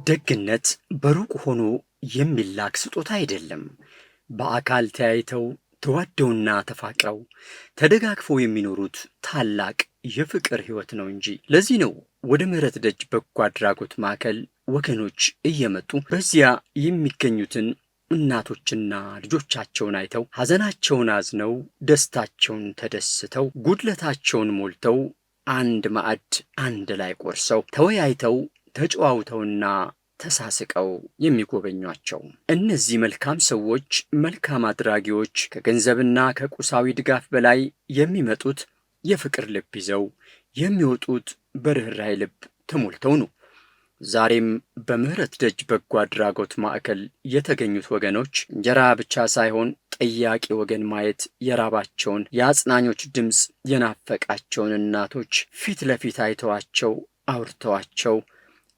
ደግነት በሩቅ ሆኖ የሚላክ ስጦታ አይደለም። በአካል ተያይተው ተዋደውና ተፋቅረው ተደጋግፈው የሚኖሩት ታላቅ የፍቅር ሕይወት ነው እንጂ። ለዚህ ነው ወደ ምህረት ደጅ በጎ አድራጎት ማዕከል ወገኖች እየመጡ በዚያ የሚገኙትን እናቶችና ልጆቻቸውን አይተው ሐዘናቸውን አዝነው ደስታቸውን ተደስተው ጉድለታቸውን ሞልተው አንድ ማዕድ አንድ ላይ ቆርሰው ተወያይተው ተጨዋውተውና ተሳስቀው የሚጎበኟቸው። እነዚህ መልካም ሰዎች፣ መልካም አድራጊዎች ከገንዘብና ከቁሳዊ ድጋፍ በላይ የሚመጡት የፍቅር ልብ ይዘው የሚወጡት በርኅራኄ ልብ ተሞልተው ነው። ዛሬም በምህረት ደጅ በጎ አድራጎት ማዕከል የተገኙት ወገኖች እንጀራ ብቻ ሳይሆን ጠያቂ ወገን ማየት የራባቸውን፣ የአጽናኞች ድምፅ የናፈቃቸውን እናቶች ፊት ለፊት አይተዋቸው አውርተዋቸው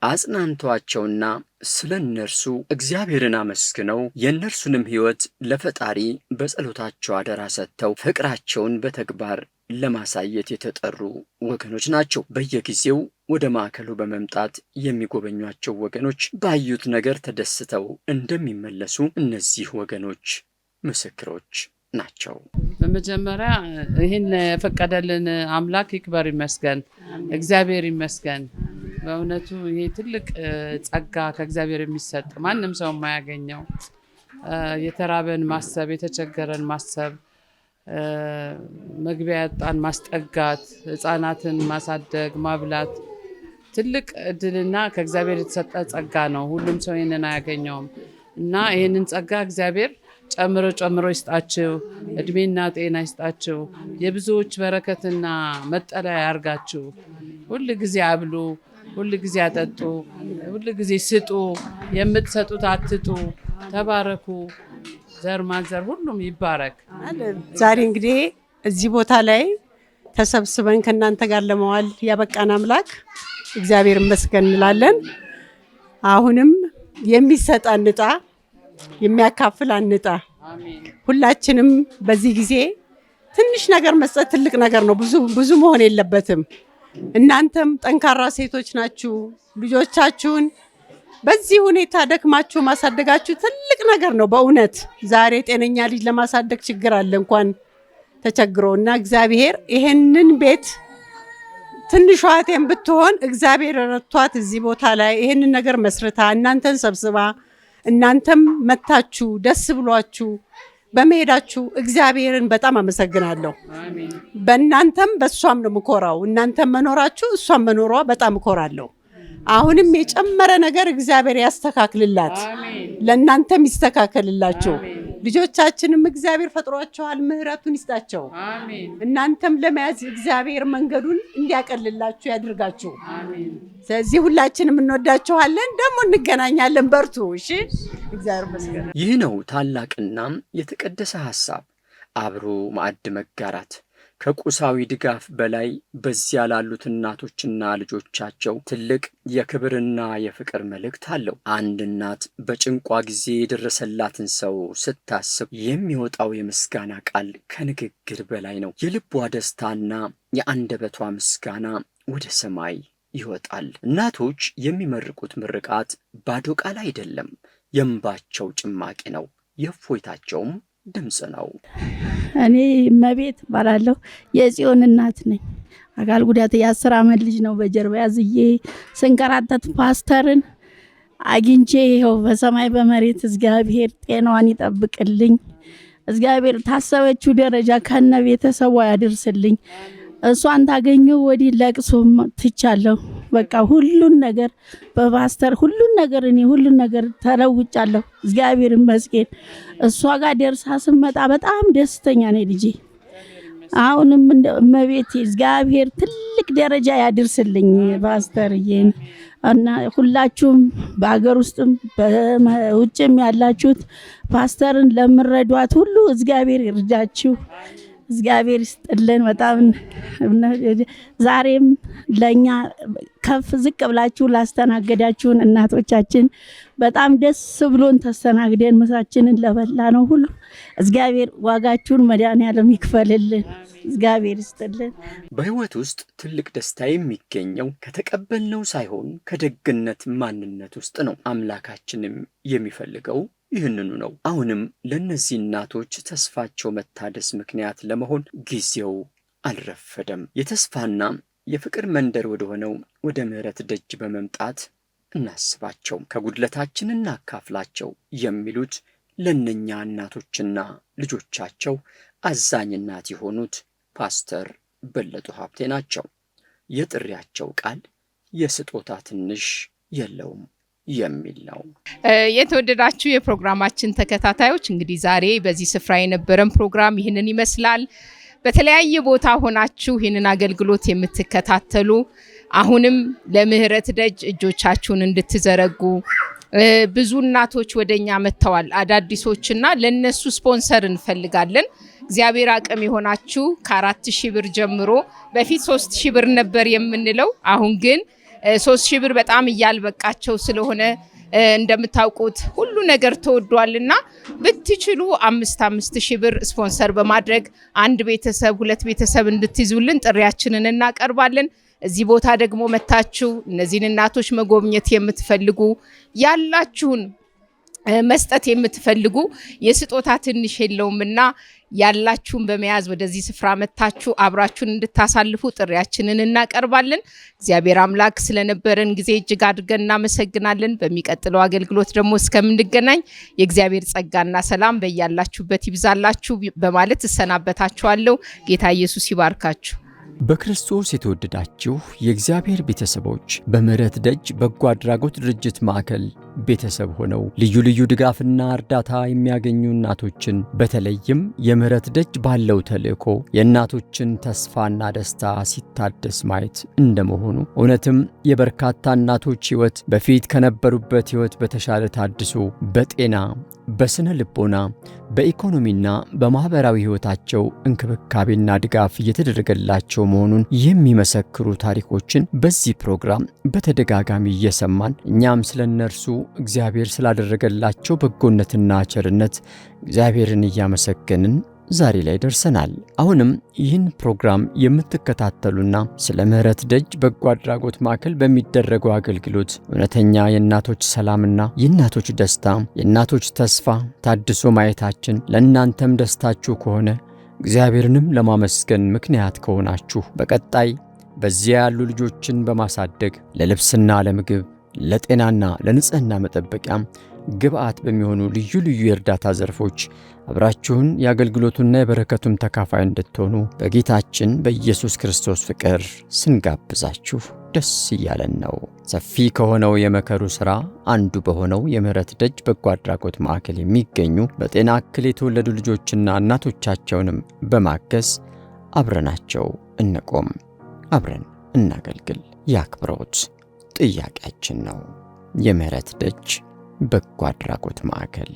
አጽናንተዋቸውና ስለ እነርሱ እግዚአብሔርን አመስግነው የእነርሱንም ሕይወት ለፈጣሪ በጸሎታቸው አደራ ሰጥተው ፍቅራቸውን በተግባር ለማሳየት የተጠሩ ወገኖች ናቸው። በየጊዜው ወደ ማዕከሉ በመምጣት የሚጎበኟቸው ወገኖች ባዩት ነገር ተደስተው እንደሚመለሱ እነዚህ ወገኖች ምስክሮች ናቸው። በመጀመሪያ ይህን የፈቀደልን አምላክ ይክበር ይመስገን፣ እግዚአብሔር ይመስገን። በእውነቱ ይሄ ትልቅ ጸጋ ከእግዚአብሔር የሚሰጥ ማንም ሰው የማያገኘው የተራበን ማሰብ፣ የተቸገረን ማሰብ፣ መግቢያ ያጣን ማስጠጋት፣ ሕፃናትን ማሳደግ ማብላት ትልቅ እድልና ከእግዚአብሔር የተሰጠ ጸጋ ነው። ሁሉም ሰው ይህንን አያገኘውም እና ይህንን ጸጋ እግዚአብሔር ጨምሮ ጨምሮ ይስጣችሁ፣ እድሜና ጤና ይስጣችሁ፣ የብዙዎች በረከትና መጠለያ ያርጋችሁ። ሁል ጊዜ አብሉ፣ ሁል ጊዜ አጠጡ፣ ሁል ጊዜ ስጡ፣ የምትሰጡት አትጡ፣ ተባረኩ፣ ዘር ማንዘር ሁሉም ይባረክ። ዛሬ እንግዲህ እዚህ ቦታ ላይ ተሰብስበን ከእናንተ ጋር ለመዋል ያበቃን አምላክ እግዚአብሔር ይመስገን እንላለን። አሁንም የሚሰጥ አንጣ፣ የሚያካፍል አንጣ። ሁላችንም በዚህ ጊዜ ትንሽ ነገር መስጠት ትልቅ ነገር ነው። ብዙ መሆን የለበትም። እናንተም ጠንካራ ሴቶች ናችሁ። ልጆቻችሁን በዚህ ሁኔታ ደክማችሁ ማሳደጋችሁ ትልቅ ነገር ነው። በእውነት ዛሬ ጤነኛ ልጅ ለማሳደግ ችግር አለ እንኳን ተቸግሮ እና እግዚአብሔር ይሄንን ቤት ትንሿ እህቴም ብትሆን እግዚአብሔር ረድቷት እዚህ ቦታ ላይ ይሄንን ነገር መስርታ እናንተን ሰብስባ እናንተም መታችሁ ደስ ብሏችሁ በመሄዳችሁ እግዚአብሔርን በጣም አመሰግናለሁ። በእናንተም በእሷም ነው ምኮራው። እናንተም መኖራችሁ እሷም መኖሯ በጣም እኮራለሁ። አሁንም የጨመረ ነገር እግዚአብሔር ያስተካክልላት፣ ለእናንተም ይስተካከልላችሁ። ልጆቻችንም እግዚአብሔር ፈጥሯቸዋል፣ ምህረቱን ይስጣቸው። እናንተም ለመያዝ እግዚአብሔር መንገዱን እንዲያቀልላችሁ ያድርጋችሁ። ስለዚህ ሁላችንም እንወዳችኋለን፣ ደግሞ እንገናኛለን። በርቱ። እሺ፣ እግዚአብሔር ይመስገን። ይህ ነው ታላቅና የተቀደሰ ሐሳብ፣ አብሮ ማዕድ መጋራት። ከቁሳዊ ድጋፍ በላይ በዚያ ላሉት እናቶችና ልጆቻቸው ትልቅ የክብርና የፍቅር መልእክት አለው። አንድ እናት በጭንቋ ጊዜ የደረሰላትን ሰው ስታስብ የሚወጣው የምስጋና ቃል ከንግግር በላይ ነው። የልቧ ደስታና የአንደበቷ ምስጋና ወደ ሰማይ ይወጣል። እናቶች የሚመርቁት ምርቃት ባዶ ቃል አይደለም፣ የእንባቸው ጭማቂ ነው፣ የእፎይታቸውም ድምፅ ነው። እኔ እመቤት እባላለሁ። የጽዮን እናት ነኝ። አካል ጉዳት የ10 ዓመት ልጅ ነው በጀርባ ያዝዬ ስንከራተት ፓስተርን አግኝቼ ይኸው በሰማይ በመሬት እግዚአብሔር ጤናዋን ይጠብቅልኝ። እግዚአብሔር ታሰበችው ደረጃ ከነ ቤተሰቧ ያድርስልኝ። እሷን ታገኘው ወዲህ ለቅሶ ትቻለሁ። በቃ ሁሉን ነገር በፓስተር ሁሉን ነገር ተለውጫለሁ። እግዚአብሔር ይመስገን። እሷ ጋር ደርሳ ስመጣ በጣም ደስተኛ ነኝ ልጄ። አሁንም እመቤቴ እግዚአብሔር ትልቅ ደረጃ ያድርስልኝ ፓስተርዬን እና ሁላችሁም በአገር ውስጥም በውጭም ያላችሁት ፓስተርን ለምረዷት ሁሉ እግዚአብሔር ይርዳችሁ። እግዚአብሔር ይስጥልን። በጣም ዛሬም ለኛ ከፍ ዝቅ ብላችሁ ላስተናገዳችሁን እናቶቻችን በጣም ደስ ብሎን ተስተናግደን ምሳችንን ለበላ ነው ሁሉ እግዚአብሔር ዋጋችሁን መድኃኔዓለም ይክፈልልን። እግዚአብሔር ይስጥልን። በሕይወት ውስጥ ትልቅ ደስታ የሚገኘው ከተቀበልነው ሳይሆን ከደግነት ማንነት ውስጥ ነው። አምላካችንም የሚፈልገው ይህንኑ ነው። አሁንም ለእነዚህ እናቶች ተስፋቸው መታደስ ምክንያት ለመሆን ጊዜው አልረፈደም። የተስፋና የፍቅር መንደር ወደሆነው ወደ ምሕረት ደጅ በመምጣት እናስባቸው፣ ከጉድለታችን እናካፍላቸው የሚሉት ለእነኛ እናቶችና ልጆቻቸው አዛኝ እናት የሆኑት ፓስተር በለጡ ሀብቴ ናቸው። የጥሪያቸው ቃል የስጦታ ትንሽ የለውም የሚል ነው። የተወደዳችሁ የፕሮግራማችን ተከታታዮች እንግዲህ ዛሬ በዚህ ስፍራ የነበረን ፕሮግራም ይህንን ይመስላል። በተለያየ ቦታ ሆናችሁ ይህንን አገልግሎት የምትከታተሉ አሁንም ለምህረት ደጅ እጆቻችሁን እንድትዘረጉ ብዙ እናቶች ወደኛ መጥተዋል፣ አዳዲሶችና ለነሱ ስፖንሰር እንፈልጋለን። እግዚአብሔር አቅም የሆናችሁ ከ4000 ብር ጀምሮ በፊት 3000 ብር ነበር የምንለው፣ አሁን ግን 3000 ብር በጣም እያልበቃቸው ስለሆነ እንደምታውቁት ሁሉ ነገር ተወዷልና ብትችሉ 5,000 ብር ስፖንሰር በማድረግ አንድ ቤተሰብ 2 ቤተሰብ እንድትይዙልን ጥሪያችንን እናቀርባለን። እዚህ ቦታ ደግሞ መታችሁ እነዚህን እናቶች መጎብኘት የምትፈልጉ ያላችሁን መስጠት የምትፈልጉ የስጦታ ትንሽ የለውምና ያላችሁን በመያዝ ወደዚህ ስፍራ መታችሁ አብራችሁን እንድታሳልፉ ጥሪያችንን እናቀርባለን። እግዚአብሔር አምላክ ስለነበረን ጊዜ እጅግ አድርገን እናመሰግናለን። በሚቀጥለው አገልግሎት ደግሞ እስከምንገናኝ የእግዚአብሔር ጸጋና ሰላም በያላችሁበት ይብዛላችሁ በማለት እሰናበታችኋለሁ። ጌታ ኢየሱስ ይባርካችሁ። በክርስቶስ የተወደዳችሁ የእግዚአብሔር ቤተሰቦች በምህረት ደጅ በጎ አድራጎት ድርጅት ማዕከል ቤተሰብ ሆነው ልዩ ልዩ ድጋፍና እርዳታ የሚያገኙ እናቶችን በተለይም የምህረት ደጅ ባለው ተልእኮ የእናቶችን ተስፋና ደስታ ሲታደስ ማየት እንደመሆኑ እውነትም የበርካታ እናቶች ሕይወት በፊት ከነበሩበት ሕይወት በተሻለ ታድሶ በጤና፣ በስነ ልቦና፣ በኢኮኖሚና በማህበራዊ ሕይወታቸው እንክብካቤና ድጋፍ እየተደረገላቸው መሆኑን የሚመሰክሩ ታሪኮችን በዚህ ፕሮግራም በተደጋጋሚ እየሰማን እኛም ስለነርሱ እግዚአብሔር ስላደረገላቸው በጎነትና ቸርነት እግዚአብሔርን እያመሰገንን ዛሬ ላይ ደርሰናል። አሁንም ይህን ፕሮግራም የምትከታተሉና ስለ ምህረት ደጅ በጎ አድራጎት ማዕከል በሚደረገው አገልግሎት እውነተኛ የእናቶች ሰላምና የእናቶች ደስታ፣ የእናቶች ተስፋ ታድሶ ማየታችን ለእናንተም ደስታችሁ ከሆነ እግዚአብሔርንም ለማመስገን ምክንያት ከሆናችሁ በቀጣይ በዚያ ያሉ ልጆችን በማሳደግ ለልብስና ለምግብ፣ ለጤናና ለንጽህና መጠበቂያ ግብአት በሚሆኑ ልዩ ልዩ የእርዳታ ዘርፎች አብራችሁን የአገልግሎቱና የበረከቱም ተካፋይ እንድትሆኑ በጌታችን በኢየሱስ ክርስቶስ ፍቅር ስንጋብዛችሁ ደስ እያለን ነው። ሰፊ ከሆነው የመከሩ ሥራ አንዱ በሆነው የምህረት ደጅ በጎ አድራጎት ማዕከል የሚገኙ በጤና እክል የተወለዱ ልጆችና እናቶቻቸውንም በማገዝ አብረናቸው እንቆም፣ አብረን እናገልግል የአክብሮት ጥያቄያችን ነው። የምህረት ደጅ በጎ አድራጎት ማዕከል